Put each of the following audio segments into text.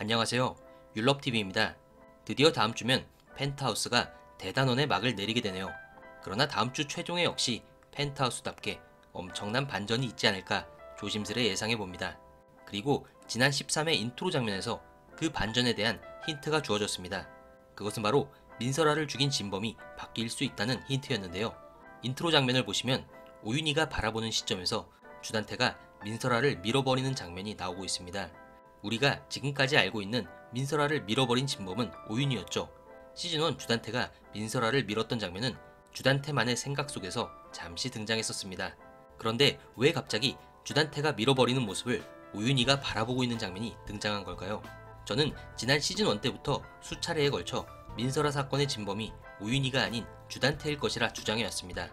안녕하세요. 율럽TV입니다. 드디어 다음 주면 펜트하우스가 대단원의 막을 내리게 되네요. 그러나 다음 주 최종에 역시 펜트하우스답게 엄청난 반전이 있지 않을까 조심스레 예상해 봅니다. 그리고 지난 13회 인트로 장면에서 그 반전에 대한 힌트가 주어졌습니다. 그것은 바로 민설아를 죽인 진범이 바뀔 수 있다는 힌트였는데요. 인트로 장면을 보시면 오윤희가 바라보는 시점에서 주단태가 민설아를 밀어버리는 장면이 나오고 있습니다. 우리가 지금까지 알고 있는 민설아를 밀어버린 진범은 오윤이었죠. 시즌1 주단태가 민설아를 밀었던 장면은 주단태만의 생각 속에서 잠시 등장했었습니다. 그런데 왜 갑자기 주단태가 밀어버리는 모습을 오윤이가 바라보고 있는 장면이 등장한 걸까요? 저는 지난 시즌1 때부터 수차례에 걸쳐 민설아 사건의 진범이 오윤이가 아닌 주단태일 것이라 주장해왔습니다.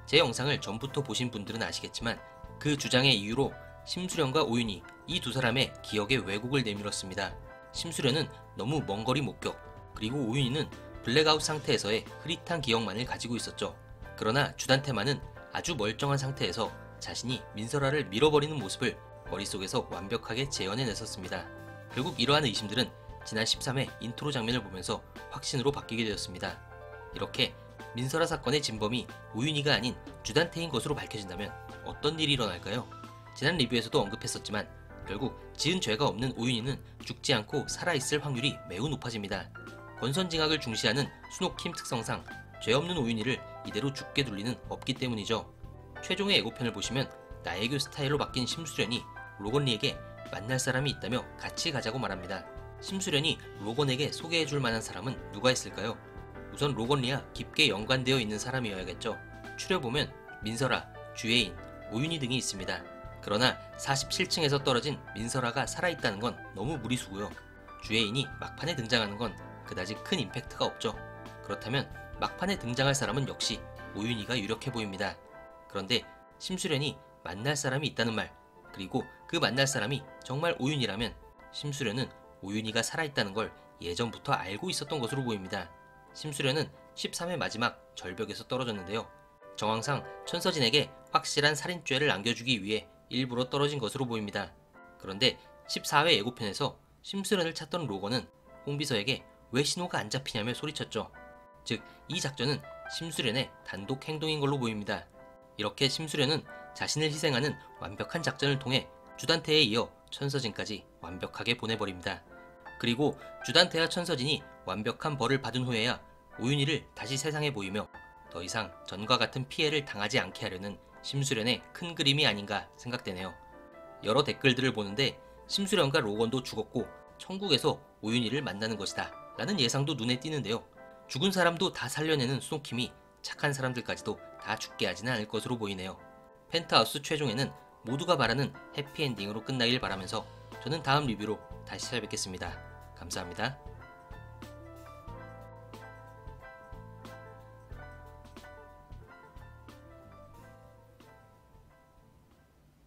제 영상을 전부터 보신 분들은 아시겠지만 그 주장의 이유로 심수련과 오윤희 이 두 사람의 기억의 왜곡을 내밀었습니다. 심수련은 너무 먼거리 목격, 그리고 오윤희는 블랙아웃 상태에서의 흐릿한 기억만을 가지고 있었죠. 그러나 주단태만은 아주 멀쩡한 상태에서 자신이 민설아를 밀어버리는 모습을 머릿속에서 완벽하게 재현해냈었습니다. 결국 이러한 의심들은 지난 13회 인트로 장면을 보면서 확신으로 바뀌게 되었습니다. 이렇게 민설아 사건의 진범이 오윤희가 아닌 주단태인 것으로 밝혀진다면 어떤 일이 일어날까요? 지난 리뷰에서도 언급했었지만 결국 지은 죄가 없는 오윤희는 죽지 않고 살아있을 확률이 매우 높아집니다. 권선징악을 중시하는 순옥킴 특성상 죄 없는 오윤희를 이대로 죽게 둘 리는 없기 때문이죠. 최종의 예고편을 보시면 나혜교 스타일로 바뀐 심수련이 로건리에게 만날 사람이 있다며 같이 가자고 말합니다. 심수련이 로건에게 소개해줄 만한 사람은 누가 있을까요? 우선 로건리와 깊게 연관되어 있는 사람이어야겠죠. 추려보면 민설아, 주예인, 오윤희 등이 있습니다. 그러나 47층에서 떨어진 민설아가 살아있다는 건 너무 무리수고요. 주예인이 막판에 등장하는 건 그다지 큰 임팩트가 없죠. 그렇다면 막판에 등장할 사람은 역시 오윤희가 유력해 보입니다. 그런데 심수련이 만날 사람이 있다는 말, 그리고 그 만날 사람이 정말 오윤희라면 심수련은 오윤희가 살아있다는 걸 예전부터 알고 있었던 것으로 보입니다. 심수련은 13회 마지막 절벽에서 떨어졌는데요. 정황상 천서진에게 확실한 살인죄를 안겨주기 위해 일부러 떨어진 것으로 보입니다. 그런데 14회 예고편에서 심수련을 찾던 로건은 홍비서에게 왜 신호가 안 잡히냐며 소리쳤죠. 즉, 이 작전은 심수련의 단독 행동인 걸로 보입니다. 이렇게 심수련은 자신을 희생하는 완벽한 작전을 통해 주단태에 이어 천서진까지 완벽하게 보내버립니다. 그리고 주단태와 천서진이 완벽한 벌을 받은 후에야 오윤희를 다시 세상에 보이며 더 이상 전과 같은 피해를 당하지 않게 하려는 심수련의 큰 그림이 아닌가 생각되네요. 여러 댓글들을 보는데 심수련과 로건도 죽었고 천국에서 오윤희를 만나는 것이다 라는 예상도 눈에 띄는데요. 죽은 사람도 다 살려내는 순옥킴이 착한 사람들까지도 다 죽게 하지는 않을 것으로 보이네요. 펜트하우스 최종에는 모두가 바라는 해피엔딩으로 끝나길 바라면서 저는 다음 리뷰로 다시 찾아뵙겠습니다. 감사합니다.